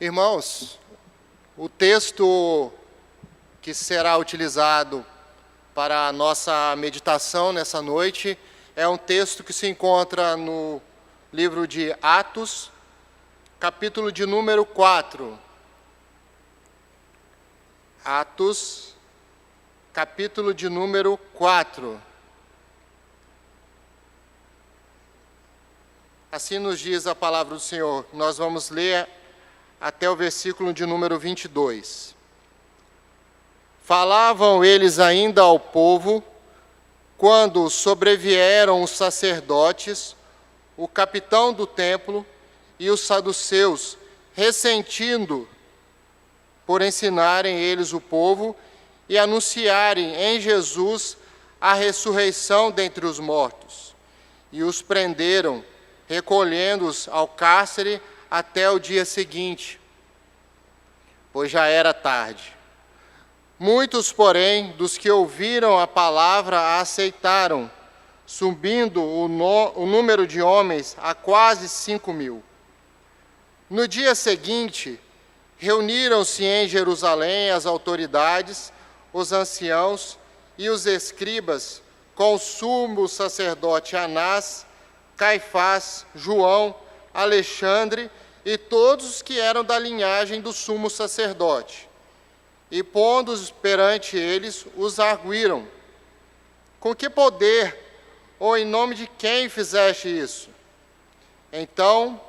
Irmãos, o texto que será utilizado para a nossa meditação nessa noite é um texto que se encontra no livro de Atos, capítulo de número 4. Atos, capítulo de número 4. Assim nos diz a palavra do Senhor. Nós vamos ler até o versículo de número 22. Falavam eles ainda ao povo, quando sobrevieram os sacerdotes, o capitão do templo e os saduceus, ressentindo por ensinarem eles o povo e anunciarem em Jesus a ressurreição dentre os mortos. E os prenderam, recolhendo-os ao cárcere até o dia seguinte, pois já era tarde. Muitos, porém, dos que ouviram a palavra a aceitaram, subindo o número de homens a quase 5.000. No dia seguinte, reuniram-se em Jerusalém as autoridades, os anciãos e os escribas, com o sumo sacerdote Anás, Caifás, João, Alexandre e todos os que eram da linhagem do sumo sacerdote. E pondo-os perante eles, os arguíram: com que poder, ou em nome de quem fizeste isso? Então,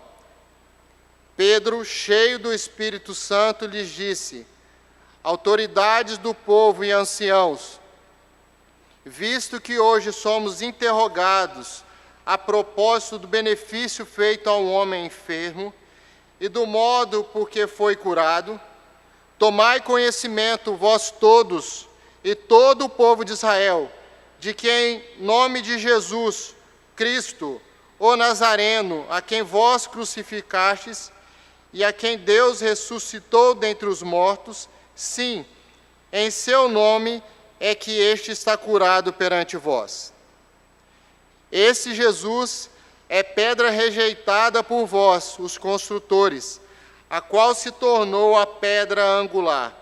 Pedro, cheio do Espírito Santo, lhes disse: autoridades do povo e anciãos, visto que hoje somos interrogados a propósito do benefício feito a um homem enfermo e do modo por que foi curado, tomai conhecimento, vós todos e todo o povo de Israel, de que em nome de Jesus Cristo, o Nazareno, a quem vós crucificastes e a quem Deus ressuscitou dentre os mortos, sim, em seu nome é que este está curado perante vós. Esse Jesus é pedra rejeitada por vós, os construtores, a qual se tornou a pedra angular.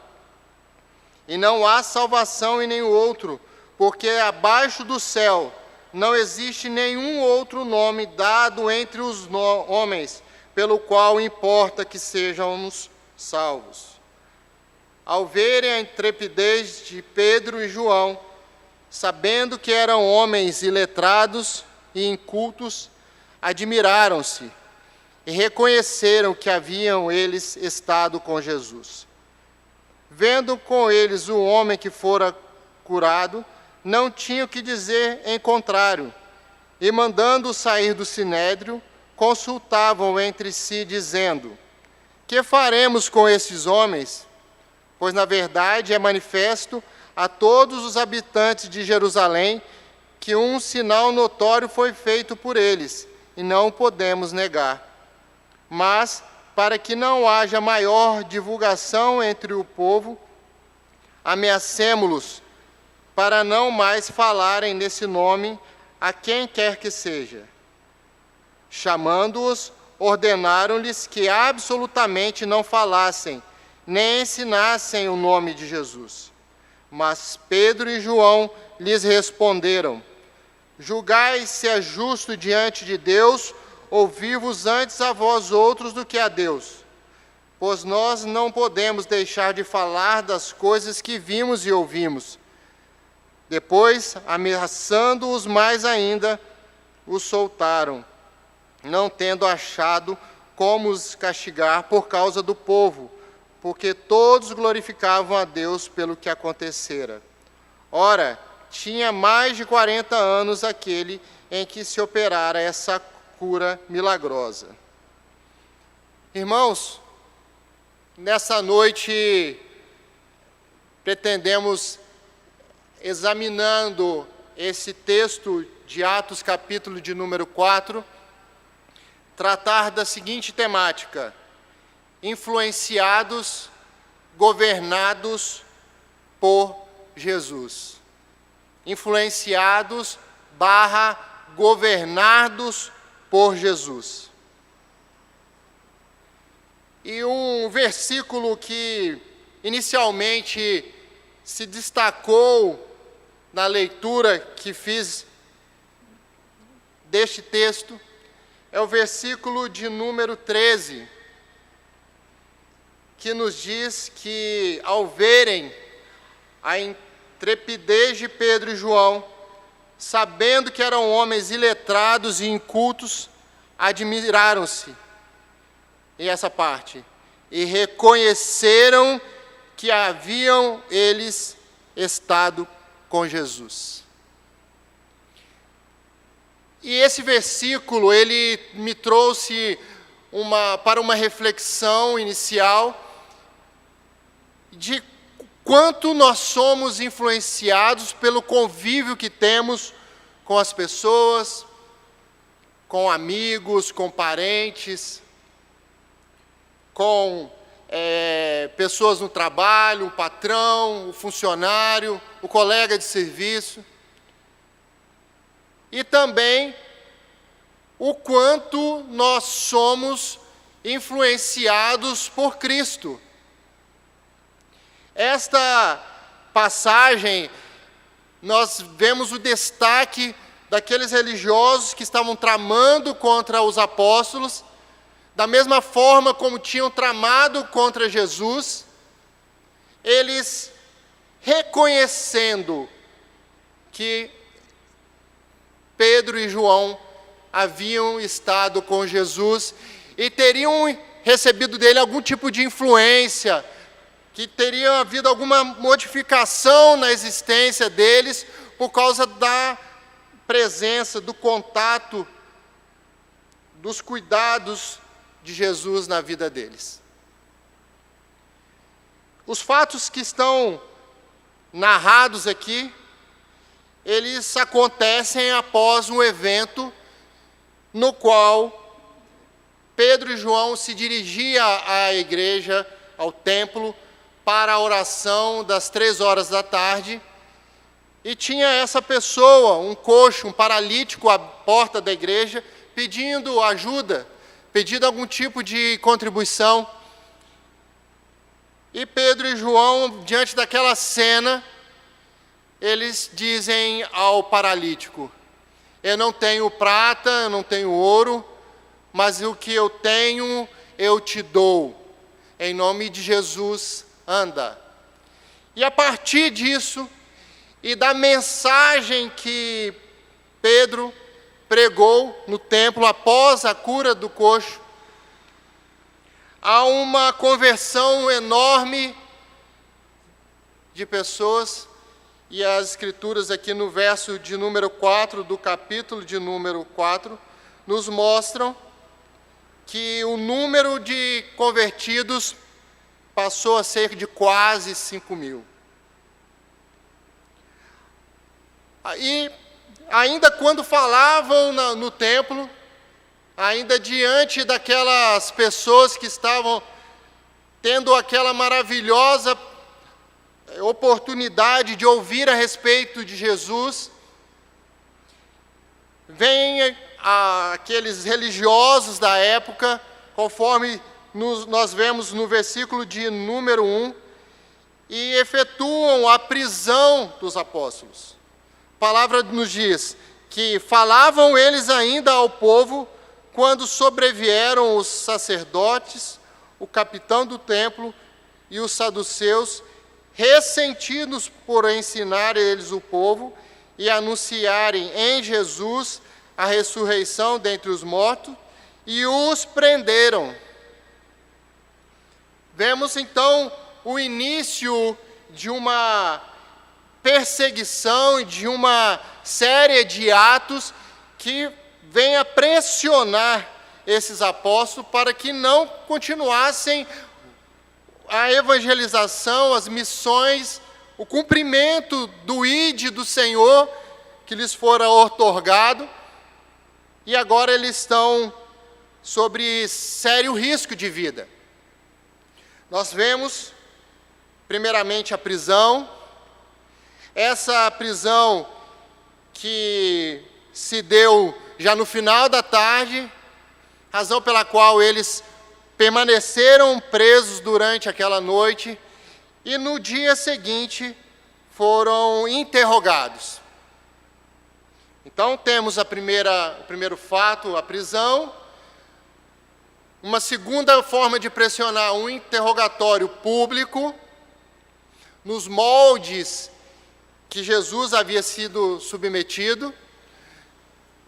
E não há salvação em nenhum outro, porque abaixo do céu não existe nenhum outro nome dado entre os homens, pelo qual importa que sejamos salvos. Ao verem a intrepidez de Pedro e João, sabendo que eram homens iletrados e incultos, admiraram-se e reconheceram que haviam eles estado com Jesus. Vendo com eles o homem que fora curado, não tinham o que dizer em contrário, e mandando-o sair do sinédrio, consultavam entre si, dizendo: que faremos com esses homens? Pois, na verdade, é manifesto a todos os habitantes de Jerusalém que um sinal notório foi feito por eles, e não o podemos negar. Mas, para que não haja maior divulgação entre o povo, ameacemo-los, para não mais falarem nesse nome a quem quer que seja. Chamando-os, ordenaram-lhes que absolutamente não falassem, nem ensinassem o nome de Jesus. Mas Pedro e João lhes responderam: julgai se é justo diante de Deus ouvir-vos antes a vós outros do que a Deus, pois nós não podemos deixar de falar das coisas que vimos e ouvimos. Depois, ameaçando-os mais ainda, os soltaram, não tendo achado como os castigar por causa do povo, porque todos glorificavam a Deus pelo que acontecera. Ora, tinha mais de 40 anos aquele em que se operara essa cura milagrosa. Irmãos, nessa noite pretendemos, examinando esse texto de Atos, capítulo de número 4, tratar da seguinte temática: influenciados, governados por Jesus. Influenciados / governados por Jesus. E um versículo que inicialmente se destacou na leitura que fiz deste texto é o versículo de número 13, que nos diz que, ao verem a intrepidez de Pedro e João, sabendo que eram homens iletrados e incultos, admiraram-se, e essa parte, e reconheceram que haviam eles estado com Jesus. E esse versículo, ele me trouxe para uma reflexão inicial de quanto nós somos influenciados pelo convívio que temos com as pessoas, com amigos, com parentes, com pessoas no trabalho, o patrão, o funcionário, o colega de serviço. E também o quanto nós somos influenciados por Cristo. Esta passagem, nós vemos o destaque daqueles religiosos que estavam tramando contra os apóstolos, da mesma forma como tinham tramado contra Jesus, eles reconhecendo que Pedro e João haviam estado com Jesus e teriam recebido dele algum tipo de influência, que teria havido alguma modificação na existência deles por causa da presença, do contato, dos cuidados de Jesus na vida deles. Os fatos que estão narrados aqui, eles acontecem após um evento no qual Pedro e João se dirigiam à igreja, ao templo, para a oração das 15h, e tinha essa pessoa, um coxo, um paralítico à porta da igreja, pedindo ajuda, pedindo algum tipo de contribuição. E Pedro e João, diante daquela cena, eles dizem ao paralítico: eu não tenho prata, eu não tenho ouro, mas o que eu tenho eu te dou. Em nome de Jesus, anda. E a partir disso, e da mensagem que Pedro pregou no templo após a cura do coxo, há uma conversão enorme de pessoas, e as escrituras aqui no verso de número 4, do capítulo de número 4, nos mostram que o número de convertidos passou a ser de quase 5.000. E ainda quando falavam no templo, ainda diante daquelas pessoas que estavam tendo aquela maravilhosa oportunidade de ouvir a respeito de Jesus, vêm aqueles religiosos da época, conforme nós vemos no versículo de número 1, e efetuam a prisão dos apóstolos. A palavra nos diz que falavam eles ainda ao povo quando sobrevieram os sacerdotes, o capitão do templo e os saduceus, ressentidos por ensinar eles o povo e anunciarem em Jesus a ressurreição dentre os mortos, e os prenderam. Vemos então o início de uma perseguição e de uma série de atos que vem a pressionar esses apóstolos para que não continuassem a evangelização, as missões, o cumprimento do ID do Senhor que lhes fora outorgado, e agora eles estão sob sério risco de vida. Nós vemos, primeiramente, a prisão. Essa prisão que se deu já no final da tarde, razão pela qual eles permaneceram presos durante aquela noite e no dia seguinte foram interrogados. Então temos o primeiro fato, a prisão. Uma segunda forma de pressionar, um interrogatório público, nos moldes que Jesus havia sido submetido.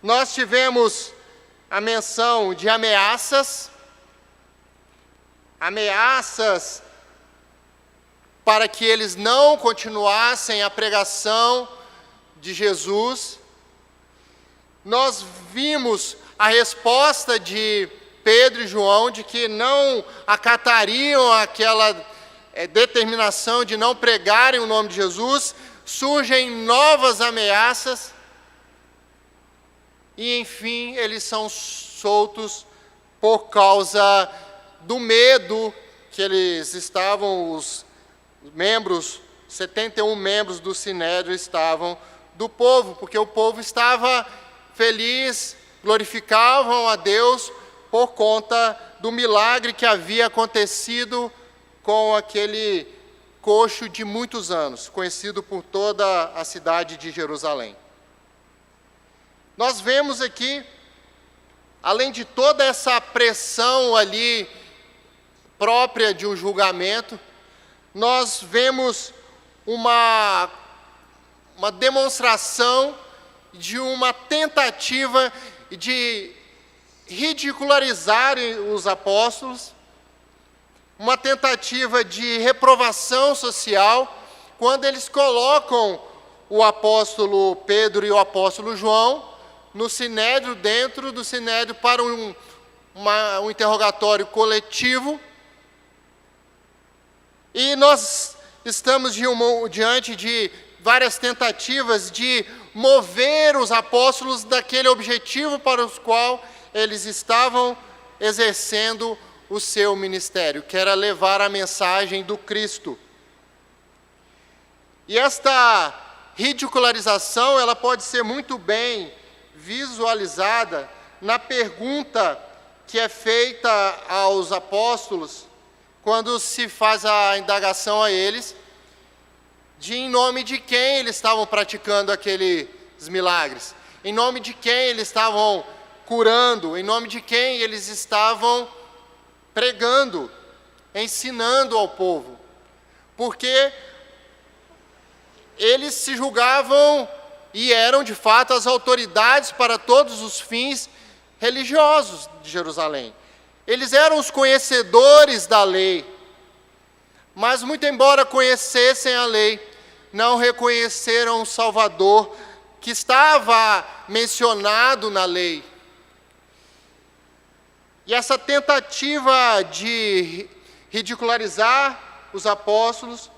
Nós tivemos a menção de ameaças para que eles não continuassem a pregação de Jesus. Nós vimos a resposta de Pedro e João de que não acatariam aquela determinação de não pregarem o nome de Jesus. Surgem novas ameaças e, enfim, eles são soltos por causa do medo que eles estavam, os membros, 71 membros do Sinédrio estavam do povo, porque o povo estava feliz, glorificavam a Deus por conta do milagre que havia acontecido com aquele coxo de muitos anos, conhecido por toda a cidade de Jerusalém. Nós vemos aqui, além de toda essa pressão ali própria de um julgamento, nós vemos uma demonstração de uma tentativa de ridicularizar os apóstolos, uma tentativa de reprovação social, quando eles colocam o apóstolo Pedro e o apóstolo João no Sinédrio, dentro do Sinédrio, para um interrogatório coletivo. E nós estamos diante de várias tentativas de mover os apóstolos daquele objetivo para o qual eles estavam exercendo o seu ministério, que era levar a mensagem do Cristo. E esta ridicularização, ela pode ser muito bem visualizada na pergunta que é feita aos apóstolos, quando se faz a indagação a eles, de em nome de quem eles estavam praticando aqueles milagres, em nome de quem eles estavam curando, em nome de quem eles estavam pregando, ensinando ao povo. Porque eles se julgavam e eram de fato as autoridades para todos os fins religiosos de Jerusalém. Eles eram os conhecedores da lei, mas muito embora conhecessem a lei, não reconheceram o Salvador que estava mencionado na lei. E essa tentativa de ridicularizar os apóstolos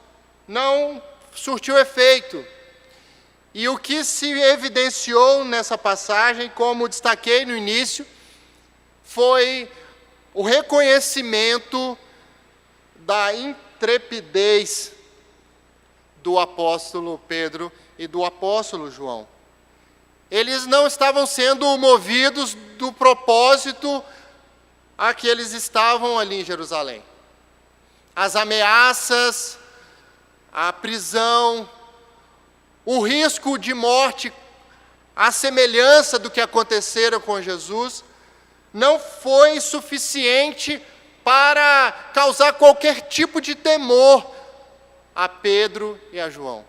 não surtiu efeito. E o que se evidenciou nessa passagem, como destaquei no início, foi o reconhecimento da intrepidez do apóstolo Pedro e do apóstolo João. Eles não estavam sendo movidos do propósito a que eles estavam ali em Jerusalém. As ameaças, a prisão, o risco de morte, a semelhança do que acontecera com Jesus, não foi suficiente para causar qualquer tipo de temor a Pedro e a João.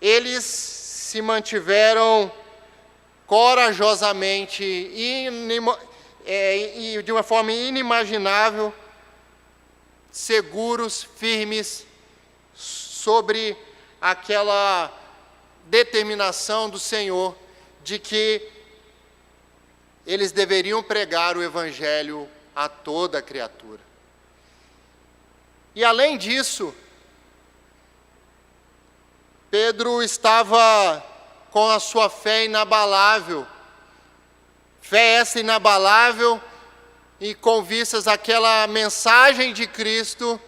Eles se mantiveram corajosamente e de uma forma inimaginável, seguros, firmes, sobre aquela determinação do Senhor de que eles deveriam pregar o Evangelho a toda criatura. E além disso, Pedro estava com a sua fé inabalável. Fé essa inabalável e com vistas àquela mensagem de Cristo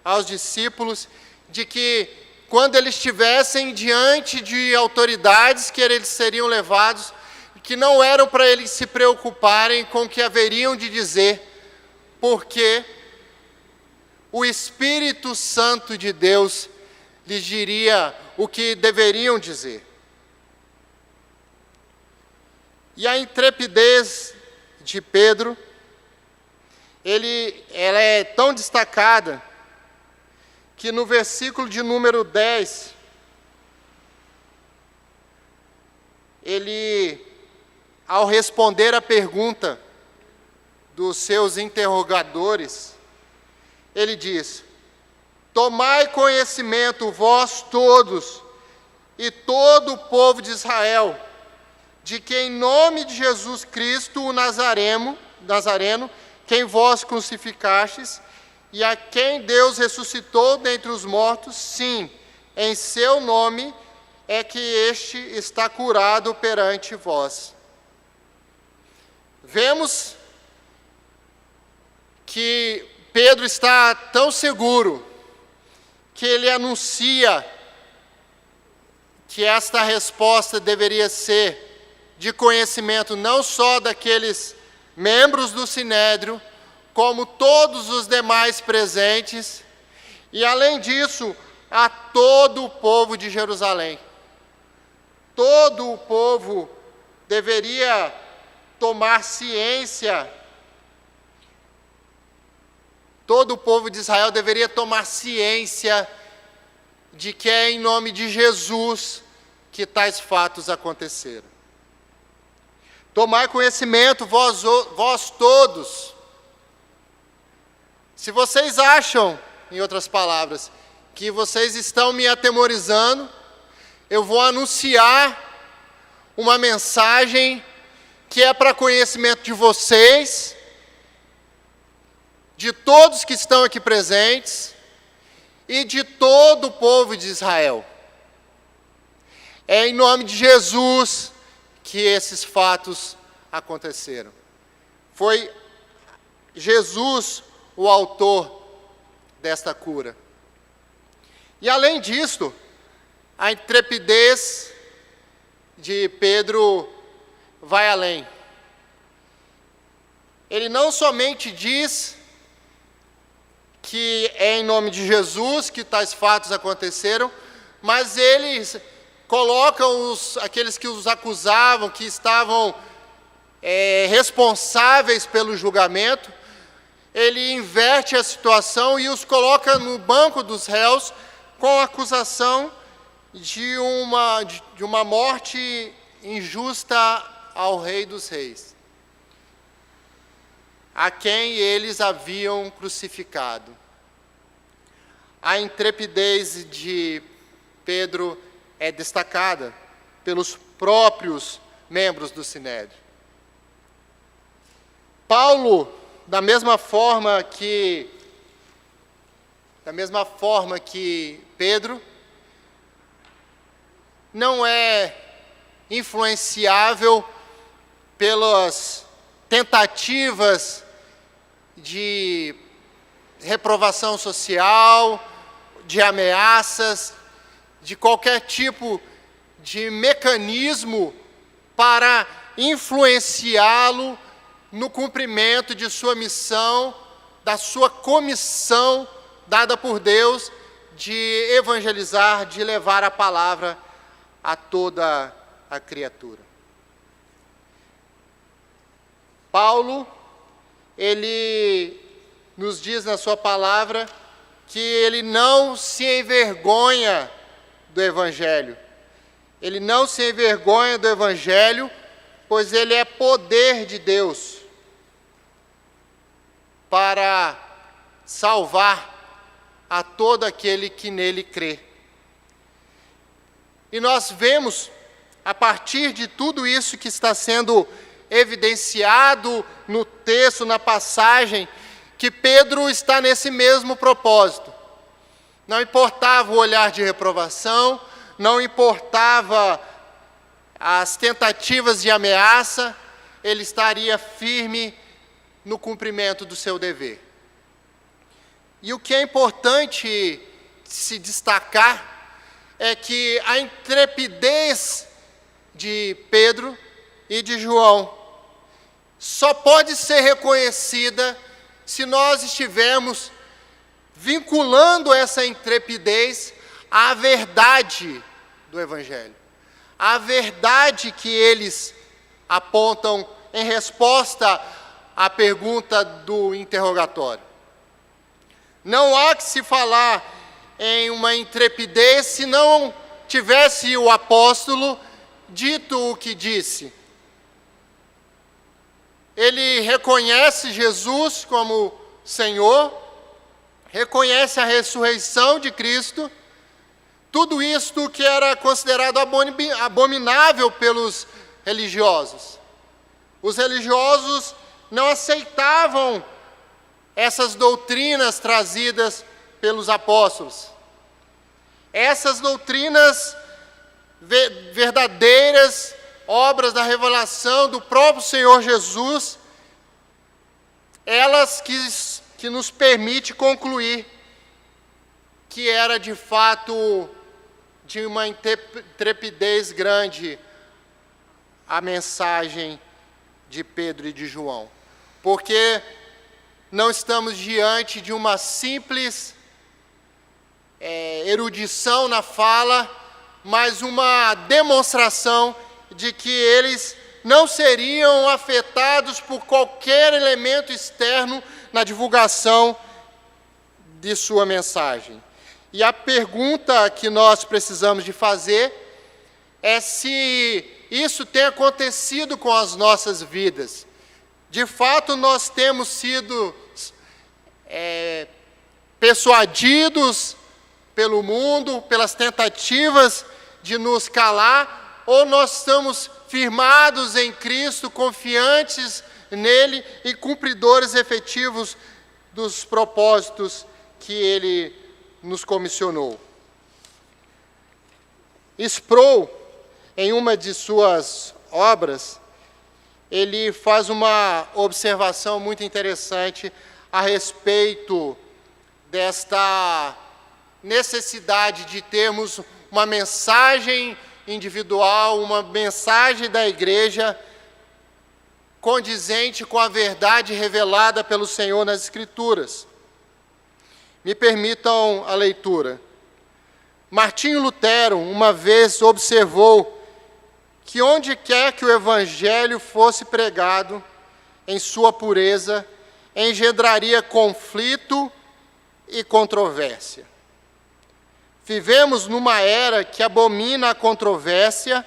aos discípulos, de que quando eles estivessem diante de autoridades, que eles seriam levados, que não eram para eles se preocuparem com o que haveriam de dizer, porque o Espírito Santo de Deus lhes diria o que deveriam dizer. E a intrepidez de Pedro, ela é tão destacada que no versículo de número 10, ele, ao responder a pergunta dos seus interrogadores, ele diz: tomai conhecimento vós todos e todo o povo de Israel, de que em nome de Jesus Cristo, o Nazareno, quem vós crucificastes, e a quem Deus ressuscitou dentre os mortos, sim, em seu nome é que este está curado perante vós. Vemos que Pedro está tão seguro que ele anuncia que esta resposta deveria ser de conhecimento não só daqueles membros do Sinédrio, como todos os demais presentes, e além disso, a todo o povo de Jerusalém. Todo o povo deveria tomar ciência, todo o povo de Israel deveria tomar ciência de que é em nome de Jesus que tais fatos aconteceram. Tomai conhecimento, vós todos. Se vocês acham, em outras palavras, que vocês estão me atemorizando, eu vou anunciar uma mensagem que é para conhecimento de vocês, de todos que estão aqui presentes e de todo o povo de Israel. É em nome de Jesus que esses fatos aconteceram. Foi Jesus o autor desta cura. E além disto, a intrepidez de Pedro vai além. Ele não somente diz que é em nome de Jesus que tais fatos aconteceram, mas ele coloca aqueles que os acusavam, que estavam responsáveis pelo julgamento, ele inverte a situação e os coloca no banco dos réus com a acusação de uma morte injusta ao Rei dos Reis, a quem eles haviam crucificado. A intrepidez de Pedro é destacada pelos próprios membros do Sinédrio. Paulo, da mesma forma que Pedro, não é influenciável pelas tentativas de reprovação social, de ameaças, de qualquer tipo de mecanismo para influenciá-lo no cumprimento de sua missão, da sua comissão dada por Deus de evangelizar, de levar a palavra a toda a criatura. Paulo, ele nos diz na sua palavra que ele não se envergonha do Evangelho. Ele não se envergonha do Evangelho, pois ele é poder de Deus para salvar a todo aquele que nele crê. E nós vemos, a partir de tudo isso que está sendo evidenciado no texto, na passagem, que Pedro está nesse mesmo propósito. Não importava o olhar de reprovação, não importava as tentativas de ameaça, ele estaria firme no cumprimento do seu dever. E o que é importante se destacar é que a intrepidez de Pedro e de João só pode ser reconhecida se nós estivermos vinculando essa intrepidez à verdade do Evangelho, à verdade que eles apontam em resposta à pergunta do interrogatório. Não há que se falar em uma intrepidez se não tivesse o apóstolo dito o que disse. Ele reconhece Jesus como Senhor, reconhece a ressurreição de Cristo, tudo isto que era considerado abominável pelos religiosos. Os religiosos não aceitavam essas doutrinas trazidas pelos apóstolos. Essas doutrinas verdadeiras, obras da revelação do próprio Senhor Jesus, elas que nos permite concluir que era de fato de uma intrepidez grande a mensagem de Pedro e de João, porque não estamos diante de uma simples erudição na fala, mas uma demonstração de que eles não seriam afetados por qualquer elemento externo na divulgação de sua mensagem. E a pergunta que nós precisamos de fazer é se isso tem acontecido com as nossas vidas. De fato, nós temos sido persuadidos pelo mundo, pelas tentativas de nos calar, ou nós estamos firmados em Cristo, confiantes nele e cumpridores efetivos dos propósitos que ele nos comissionou. Sproul, em uma de suas obras, ele faz uma observação muito interessante a respeito desta necessidade de termos uma mensagem individual, uma mensagem da igreja condizente com a verdade revelada pelo Senhor nas Escrituras. Me permitam a leitura. Martinho Lutero uma vez observou que onde quer que o Evangelho fosse pregado, em sua pureza, engendraria conflito e controvérsia. Vivemos numa era que abomina a controvérsia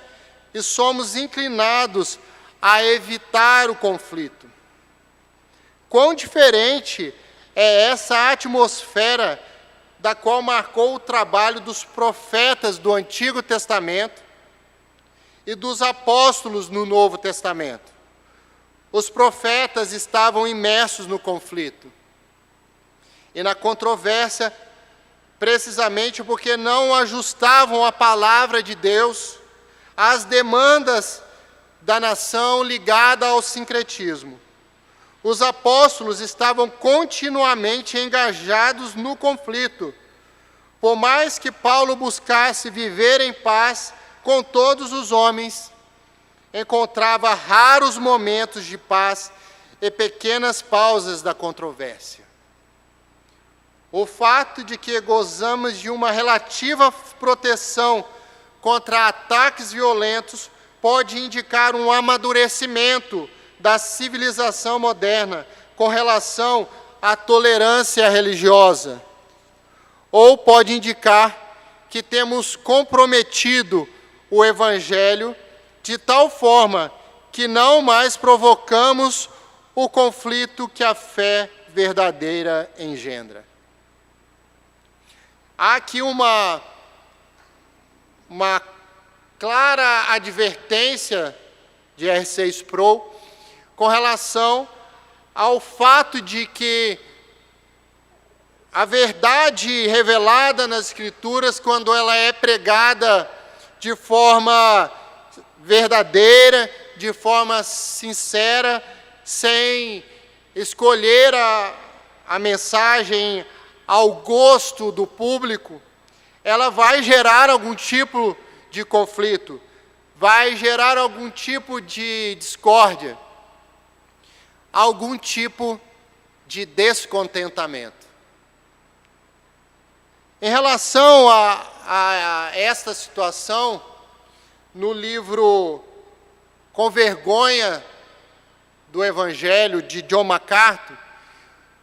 e somos inclinados a evitar o conflito. Quão diferente é essa atmosfera da qual marcou o trabalho dos profetas do Antigo Testamento e dos apóstolos no Novo Testamento. Os profetas estavam imersos no conflito e na controvérsia, precisamente porque não ajustavam a palavra de Deus às demandas da nação ligada ao sincretismo. Os apóstolos estavam continuamente engajados no conflito. Por mais que Paulo buscasse viver em paz com todos os homens, encontrava raros momentos de paz e pequenas pausas da controvérsia. O fato de que gozamos de uma relativa proteção contra ataques violentos pode indicar um amadurecimento da civilização moderna com relação à tolerância religiosa. Ou pode indicar que temos comprometido o Evangelho de tal forma que não mais provocamos o conflito que a fé verdadeira engendra. Há aqui uma clara advertência de R.C. Sproul com relação ao fato de que a verdade revelada nas Escrituras, quando ela é pregada de forma verdadeira, de forma sincera, sem escolher a mensagem ao gosto do público, ela vai gerar algum tipo de conflito, vai gerar algum tipo de discórdia, algum tipo de descontentamento. Em relação a esta situação, no livro Com Vergonha do Evangelho, de John MacArthur,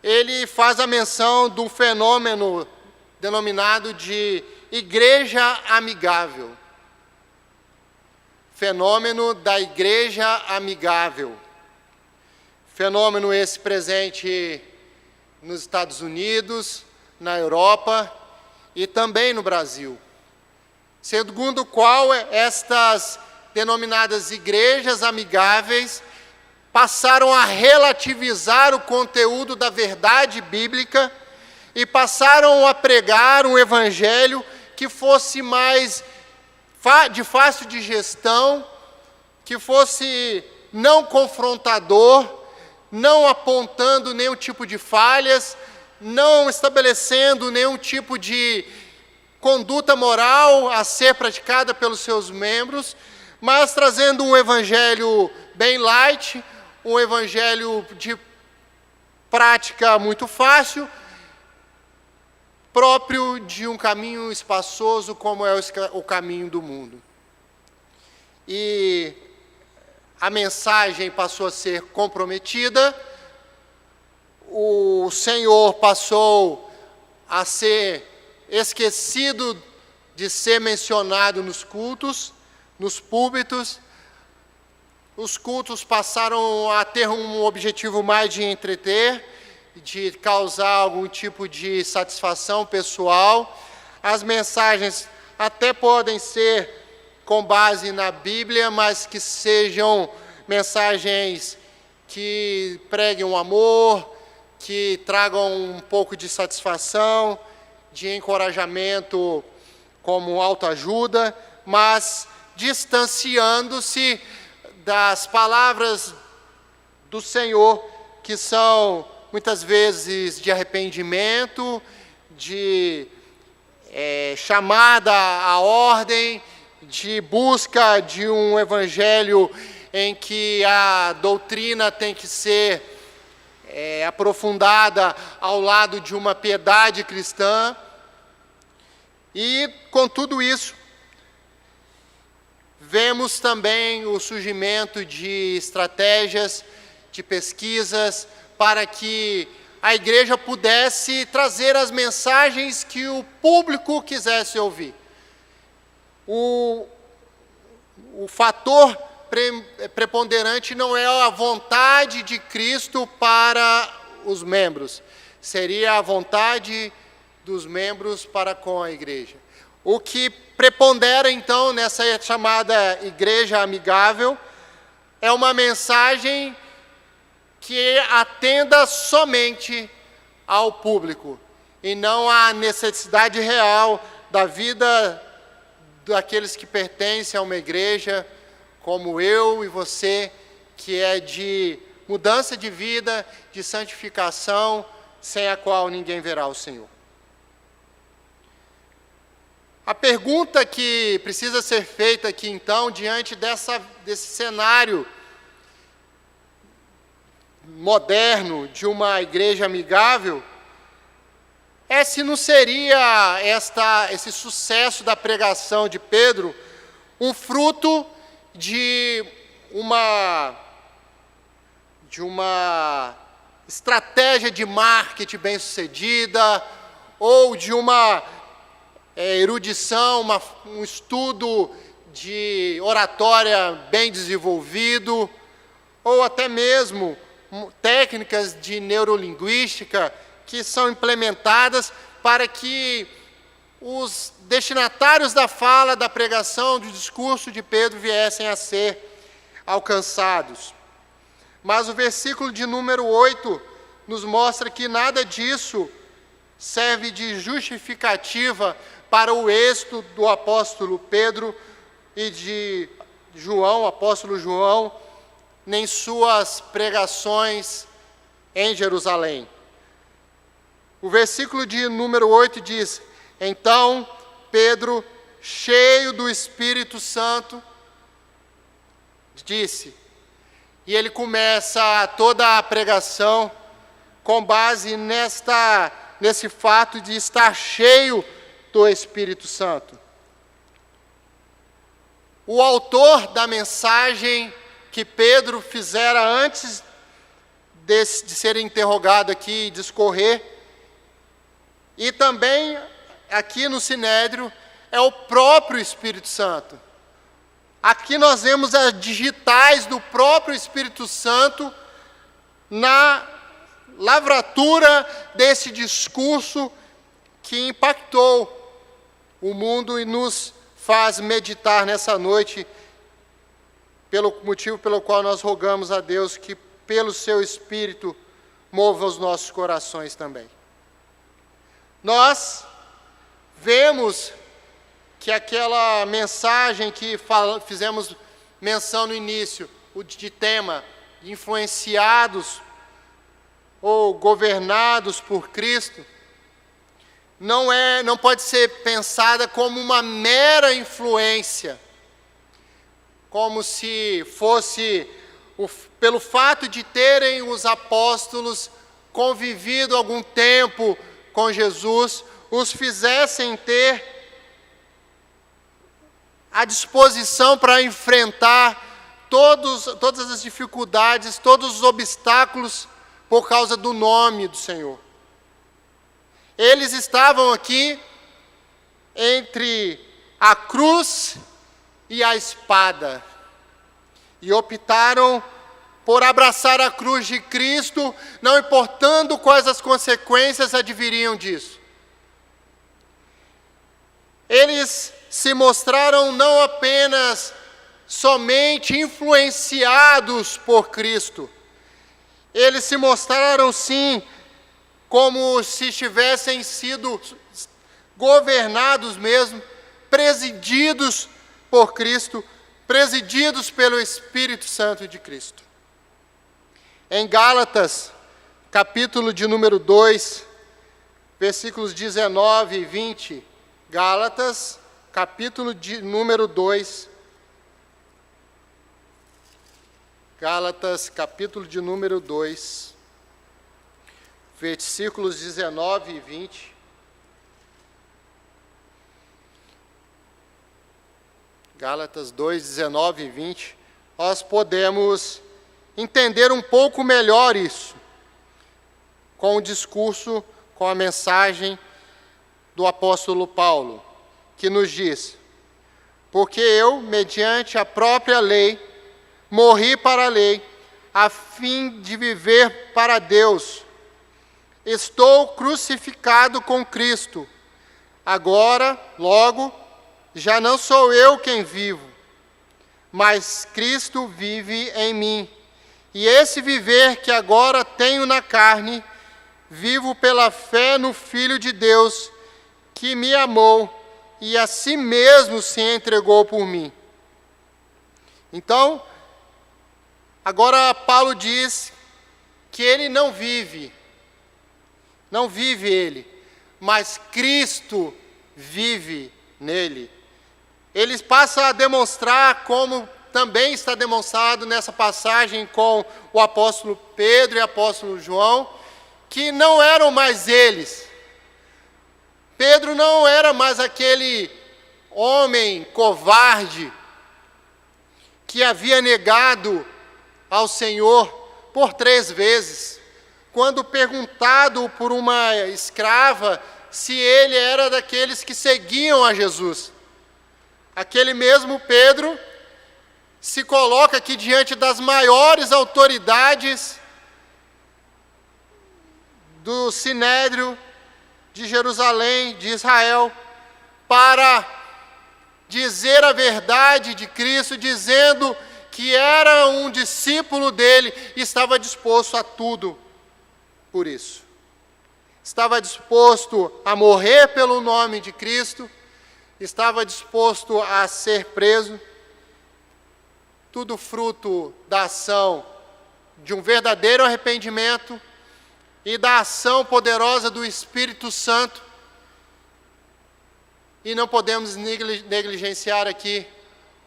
ele faz a menção de um fenômeno denominado de igreja amigável. Fenômeno da igreja amigável. Fenômeno esse presente nos Estados Unidos, na Europa e também no Brasil. Segundo o qual estas denominadas igrejas amigáveis passaram a relativizar o conteúdo da verdade bíblica e passaram a pregar um evangelho que fosse mais de fácil digestão, que fosse não confrontador, não apontando nenhum tipo de falhas, não estabelecendo nenhum tipo de conduta moral a ser praticada pelos seus membros, mas trazendo um evangelho bem light, um evangelho de prática muito fácil, próprio de um caminho espaçoso como é o caminho do mundo. E a mensagem passou a ser comprometida, o Senhor passou a ser esquecido de ser mencionado nos cultos, nos púlpitos. Os cultos passaram a ter um objetivo mais de entreter, de causar algum tipo de satisfação pessoal. As mensagens até podem ser com base na Bíblia, mas que sejam mensagens que preguem o amor, que tragam um pouco de satisfação, de encorajamento como autoajuda, mas distanciando-se das palavras do Senhor, que são muitas vezes de arrependimento, de chamada à ordem, de busca de um evangelho em que a doutrina tem que ser aprofundada ao lado de uma piedade cristã. E, com tudo isso, vemos também o surgimento de estratégias, de pesquisas, para que a igreja pudesse trazer as mensagens que o público quisesse ouvir. O fator preponderante não é a vontade de Cristo para os membros, seria a vontade dos membros para com a igreja. O que prepondera, então, nessa chamada igreja amigável, é uma mensagem que atenda somente ao público, e não à necessidade real da vida daqueles que pertencem a uma igreja, como eu e você, que é de mudança de vida, de santificação, sem a qual ninguém verá o Senhor. A pergunta que precisa ser feita aqui, então, diante desse cenário moderno de uma igreja amigável, é se não seria esse sucesso da pregação de Pedro um fruto de uma estratégia de marketing bem-sucedida, ou de uma erudição, um estudo de oratória bem desenvolvido, ou até mesmo técnicas de neurolinguística que são implementadas para que os destinatários da fala, da pregação, do discurso de Pedro viessem a ser alcançados. Mas o versículo de número 8 nos mostra que nada disso serve de justificativa para o êxito do apóstolo Pedro e de João, apóstolo João, nem suas pregações em Jerusalém. O versículo de número 8 diz: então Pedro, cheio do Espírito Santo, disse. E ele começa toda a pregação com base nesse fato de estar cheio do Espírito Santo. O autor da mensagem que Pedro fizera antes de ser interrogado aqui e discorrer, e também aqui no Sinédrio, é o próprio Espírito Santo. Aqui nós vemos as digitais do próprio Espírito Santo na lavratura desse discurso que impactou o mundo e nos faz meditar nessa noite, pelo motivo pelo qual nós rogamos a Deus que, pelo seu Espírito, mova os nossos corações também. Nós vemos que aquela mensagem que fizemos menção no início, o de tema, influenciados ou governados por Cristo, não pode ser pensada como uma mera influência, como se fosse, pelo fato de terem os apóstolos convivido algum tempo com Jesus, os fizessem ter a disposição para enfrentar todas as dificuldades, todos os obstáculos por causa do nome do Senhor. Eles estavam aqui entre a cruz e a espada e optaram por abraçar a cruz de Cristo, não importando quais as consequências adviriam disso. Eles se mostraram não apenas somente influenciados por Cristo, eles se mostraram sim como se tivessem sido governados mesmo, presididos por Cristo, presididos pelo Espírito Santo de Cristo. Em Gálatas, capítulo de número 2, versículos 19 e 20, Gálatas, capítulo de número 2, Gálatas, capítulo de número 2, versículos 19 e 20. Gálatas 2, 19 e 20. Nós podemos entender um pouco melhor isso, com o discurso, com a mensagem do apóstolo Paulo, que nos diz: porque eu, mediante a própria lei, morri para a lei, a fim de viver para Deus. Estou crucificado com Cristo. Agora, logo, já não sou eu quem vivo, mas Cristo vive em mim. E esse viver que agora tenho na carne, vivo pela fé no Filho de Deus, que me amou e a si mesmo se entregou por mim. Então, agora Paulo diz que ele não vive ele, mas Cristo vive nele. Ele passa a demonstrar, como também está demonstrado nessa passagem com o apóstolo Pedro e o apóstolo João, que não eram mais eles. Pedro não era mais aquele homem covarde que havia negado ao Senhor por 3 vezes, quando perguntado por uma escrava se ele era daqueles que seguiam a Jesus. Aquele mesmo Pedro se coloca aqui diante das maiores autoridades do Sinédrio de Jerusalém, de Israel, para dizer a verdade de Cristo, dizendo que era um discípulo dele e estava disposto a tudo por isso. Estava disposto a morrer pelo nome de Cristo, estava disposto a ser preso, tudo fruto da ação de um verdadeiro arrependimento e da ação poderosa do Espírito Santo. E não podemos negligenciar aqui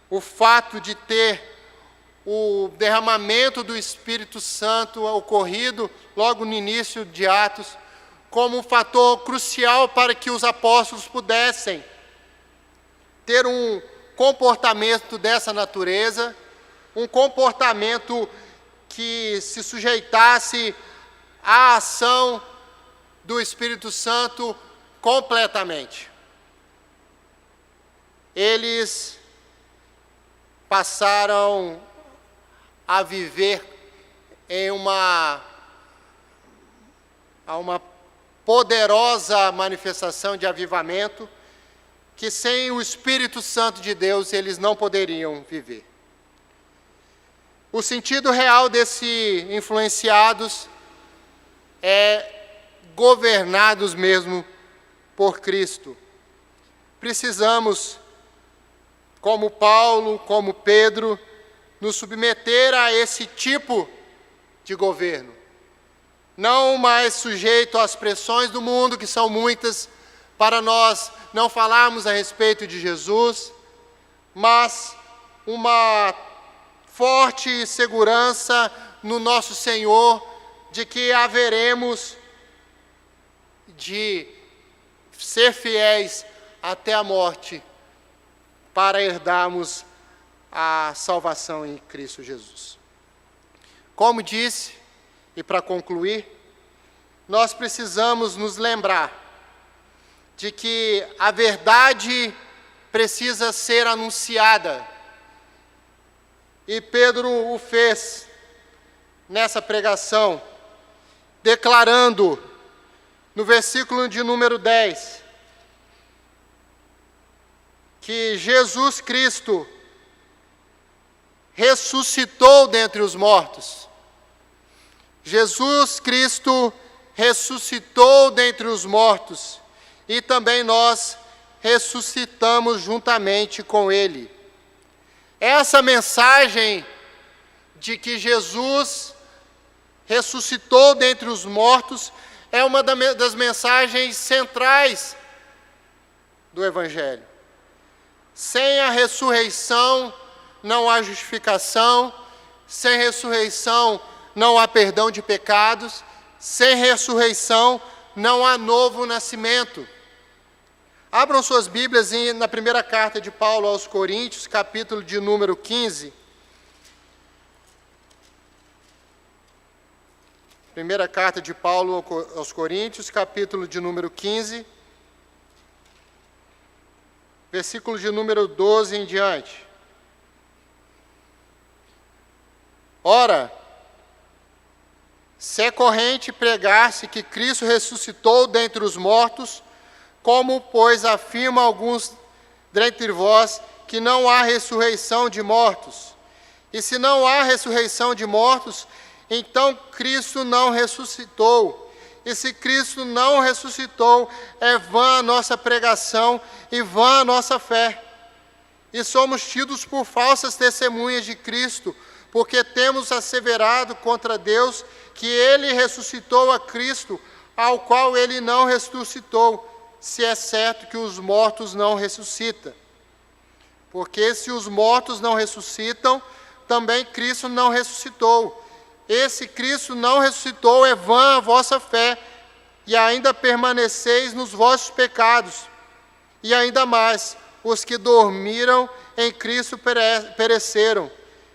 o fato de ter o derramamento do Espírito Santo ocorrido logo no início de Atos, como um fator crucial para que os apóstolos pudessem ter um comportamento dessa natureza, um comportamento que se sujeitasse à ação do Espírito Santo completamente. Eles passaram a viver em uma poderosa manifestação de avivamento que sem o Espírito Santo de Deus eles não poderiam viver. O sentido real desse influenciados é governados mesmo por Cristo. Precisamos, como Paulo, como Pedro, nos submeter a esse tipo de governo. Não mais sujeito às pressões do mundo, que são muitas, para nós não falarmos a respeito de Jesus, mas uma forte segurança no nosso Senhor de que haveremos de ser fiéis até a morte para herdarmos a salvação em Cristo Jesus. Como disse, e para concluir, nós precisamos nos lembrar de que a verdade precisa ser anunciada. E Pedro o fez nessa pregação, declarando no versículo de número 10, que Jesus Cristo ressuscitou dentre os mortos. Jesus Cristo ressuscitou dentre os mortos, e também nós ressuscitamos juntamente com Ele. Essa mensagem de que Jesus ressuscitou dentre os mortos é uma das mensagens centrais do Evangelho. Sem a ressurreição não há justificação, sem ressurreição não há perdão de pecados, sem ressurreição não há novo nascimento. Abram suas Bíblias na primeira carta de Paulo aos Coríntios, capítulo de número 15. Primeira carta de Paulo aos Coríntios, capítulo de número 15, versículo de número 12 em diante. Ora, se é corrente pregar-se que Cristo ressuscitou dentre os mortos, como, pois, afirma alguns dentre vós que não há ressurreição de mortos? E se não há ressurreição de mortos, então Cristo não ressuscitou. E se Cristo não ressuscitou, é vã a nossa pregação e vã a nossa fé. E somos tidos por falsas testemunhas de Cristo, porque temos asseverado contra Deus que Ele ressuscitou a Cristo, ao qual Ele não ressuscitou, se é certo que os mortos não ressuscitam. Porque se os mortos não ressuscitam, também Cristo não ressuscitou. Esse Cristo não ressuscitou, é vã a vossa fé, e ainda permaneceis nos vossos pecados. E ainda mais, os que dormiram em Cristo pereceram.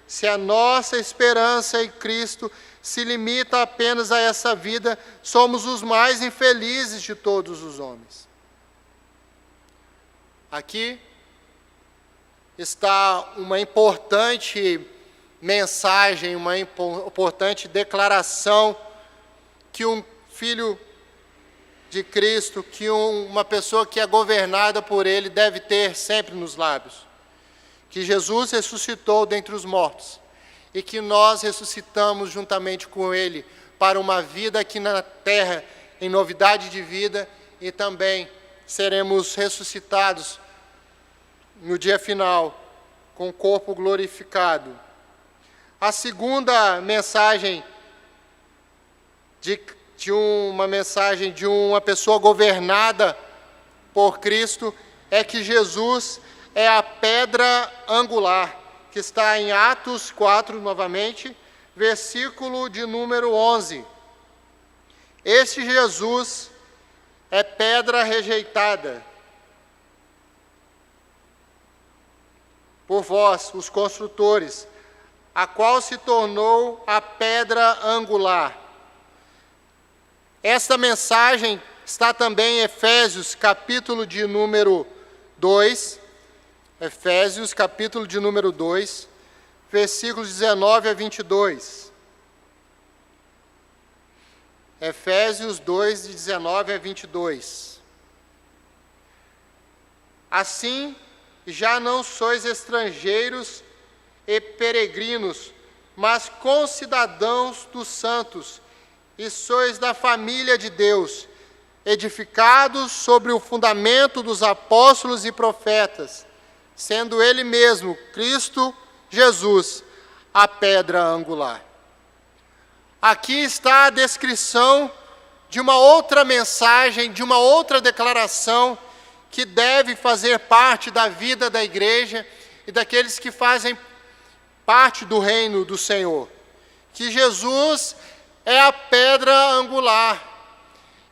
Se a nossa esperança em Cristo se limita apenas a essa vida, somos os mais infelizes de todos os homens. Aqui está uma importante mensagem, uma importante declaração que um filho de Cristo, que uma pessoa que é governada por Ele deve ter sempre nos lábios. Que Jesus ressuscitou dentre os mortos e que nós ressuscitamos juntamente com Ele para uma vida aqui na terra, em novidade de vida, e também seremos ressuscitados no dia final, com o corpo glorificado. A segunda mensagem de uma pessoa governada por Cristo é que Jesus é a pedra angular, que está em Atos 4, novamente, versículo de número 11. Este Jesus é pedra rejeitada por vós, os construtores, a qual se tornou a pedra angular. Esta mensagem está também em Efésios, capítulo de número 2, Efésios, capítulo de número 2, versículos 19 a 22. Efésios 2, de 19 a 22. Assim, já não sois estrangeiros e peregrinos, mas concidadãos dos santos, e sois da família de Deus, edificados sobre o fundamento dos apóstolos e profetas, sendo Ele mesmo, Cristo Jesus, a pedra angular. Aqui está a descrição de uma outra mensagem, de uma outra declaração que deve fazer parte da vida da igreja e daqueles que fazem parte do reino do Senhor. Que Jesus é a pedra angular,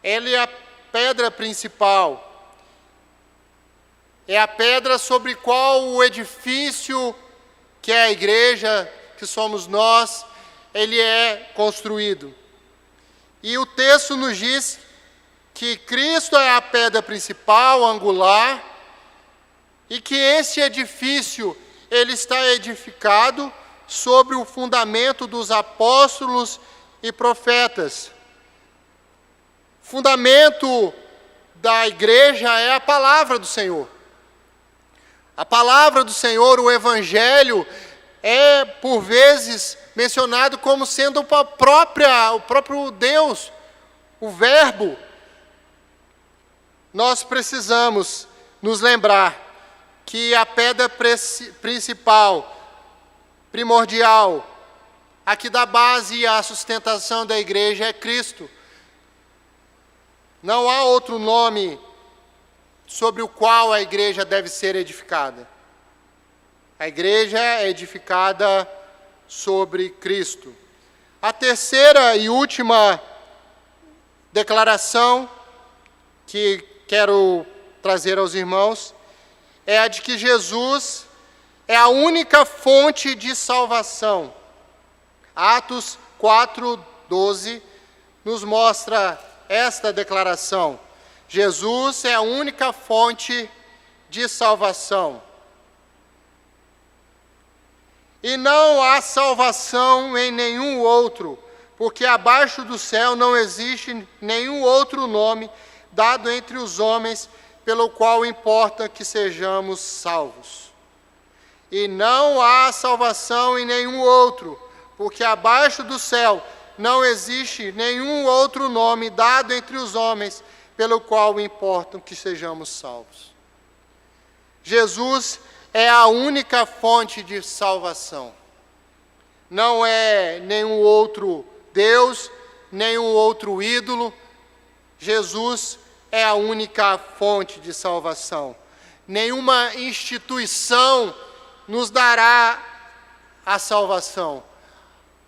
Ele é a pedra principal, é a pedra sobre qual o edifício, que é a igreja, que somos nós, ele é construído. E o texto nos diz que Cristo é a pedra principal, angular, e que esse edifício, ele está edificado sobre o fundamento dos apóstolos e profetas. O fundamento da igreja é a palavra do Senhor. A palavra do Senhor, o Evangelho, é por vezes mencionado como sendo o próprio Deus, o Verbo. Nós precisamos nos lembrar que a pedra principal, primordial, a que dá base à sustentação da igreja é Cristo. Não há outro nome sobre o qual a igreja deve ser edificada. A igreja é edificada sobre Cristo. A terceira e última declaração que quero trazer aos irmãos é a de que Jesus é a única fonte de salvação. Atos 4:12 nos mostra esta declaração. Jesus é a única fonte de salvação. E não há salvação em nenhum outro, porque abaixo do céu não existe nenhum outro nome dado entre os homens pelo qual importa que sejamos salvos. E não há salvação em nenhum outro, porque abaixo do céu não existe nenhum outro nome dado entre os homens pelo qual importa que sejamos salvos. Jesus é a única fonte de salvação. Não é nenhum outro Deus, nenhum outro ídolo. Jesus é a única fonte de salvação. Nenhuma instituição nos dará a salvação.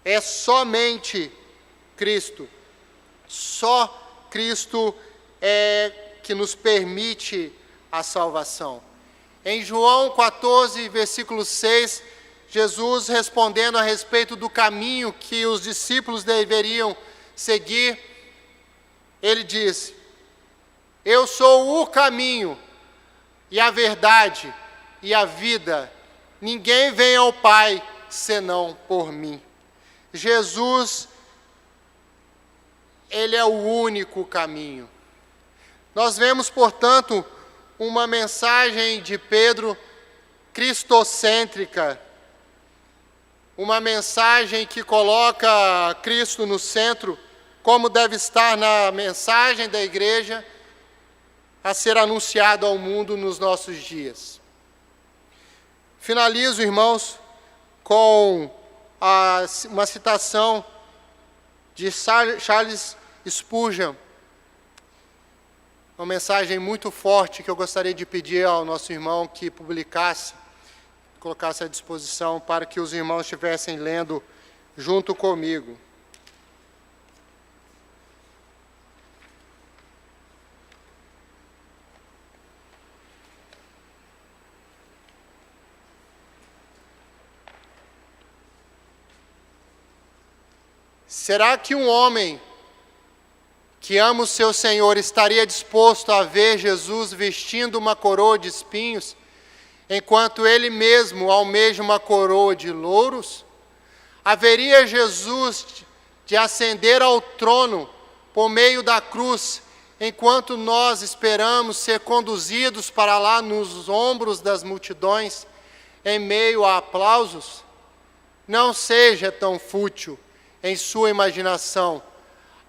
É somente Cristo. Só Cristo é que nos permite a salvação. Em João 14, versículo 6, Jesus respondendo a respeito do caminho que os discípulos deveriam seguir, ele diz: eu sou o caminho e a verdade e a vida. Ninguém vem ao Pai senão por mim. Jesus, ele é o único caminho. Nós vemos, portanto, uma mensagem de Pedro cristocêntrica, uma mensagem que coloca Cristo no centro, como deve estar na mensagem da igreja a ser anunciado ao mundo nos nossos dias. Finalizo, irmãos, com uma citação de Charles Spurgeon, uma mensagem muito forte que eu gostaria de pedir ao nosso irmão que publicasse, colocasse à disposição para que os irmãos estivessem lendo junto comigo. Será que um homem que ama o seu Senhor estaria disposto a ver Jesus vestindo uma coroa de espinhos, enquanto ele mesmo almeja uma coroa de louros? Haveria Jesus de ascender ao trono por meio da cruz, enquanto nós esperamos ser conduzidos para lá nos ombros das multidões, em meio a aplausos? Não seja tão fútil em sua imaginação.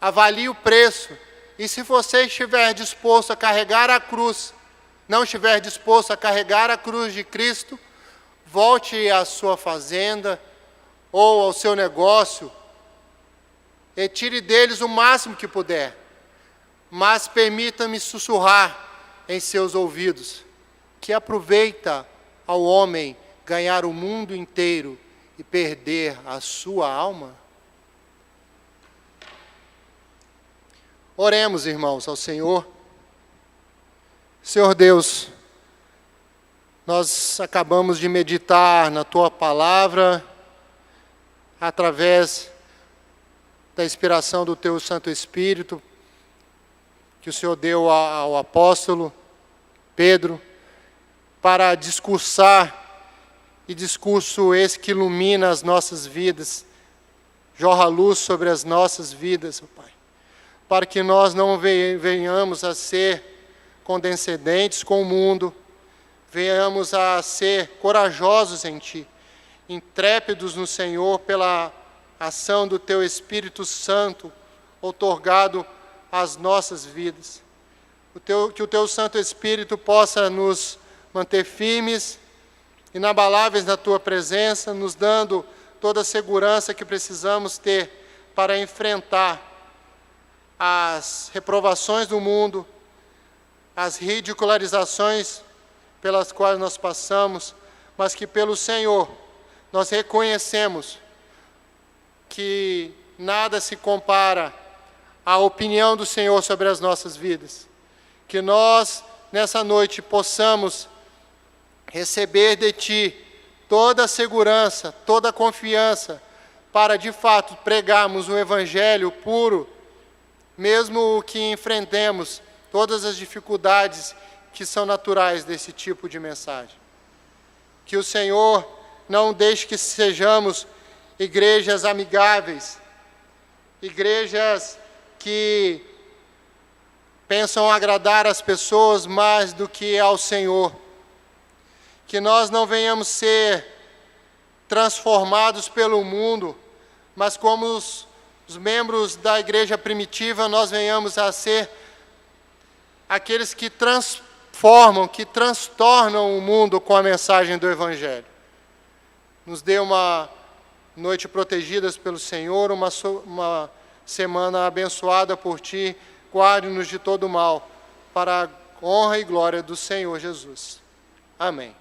Avalie o preço, e se você estiver disposto a carregar a cruz, não estiver disposto a carregar a cruz de Cristo, volte à sua fazenda ou ao seu negócio e tire deles o máximo que puder, mas permita-me sussurrar em seus ouvidos que aproveita ao homem ganhar o mundo inteiro e perder a sua alma? Oremos, irmãos, ao Senhor. Senhor Deus, nós acabamos de meditar na Tua Palavra, através da inspiração do Teu Santo Espírito, que o Senhor deu ao apóstolo Pedro, para discursar, e discurso esse que ilumina as nossas vidas, jorra luz sobre as nossas vidas, ó Pai, para que nós não venhamos a ser condescendentes com o mundo, venhamos a ser corajosos em Ti, intrépidos no Senhor pela ação do Teu Espírito Santo, outorgado às nossas vidas. Que o Teu Santo Espírito possa nos manter firmes, inabaláveis na Tua presença, nos dando toda a segurança que precisamos ter para enfrentar as reprovações do mundo, as ridicularizações pelas quais nós passamos, mas que pelo Senhor nós reconhecemos que nada se compara à opinião do Senhor sobre as nossas vidas. Que nós, nessa noite, possamos receber de Ti toda a segurança, toda a confiança, para de fato pregarmos o Evangelho puro, mesmo que enfrentemos todas as dificuldades que são naturais desse tipo de mensagem. Que o Senhor não deixe que sejamos igrejas amigáveis, igrejas que pensam agradar as pessoas mais do que ao Senhor. Que nós não venhamos ser transformados pelo mundo, mas como os membros da igreja primitiva, nós venhamos a ser aqueles que transformam, que transtornam o mundo com a mensagem do Evangelho. Nos dê uma noite protegidas pelo Senhor, uma semana abençoada por Ti, guarde-nos de todo mal, para a honra e glória do Senhor Jesus. Amém.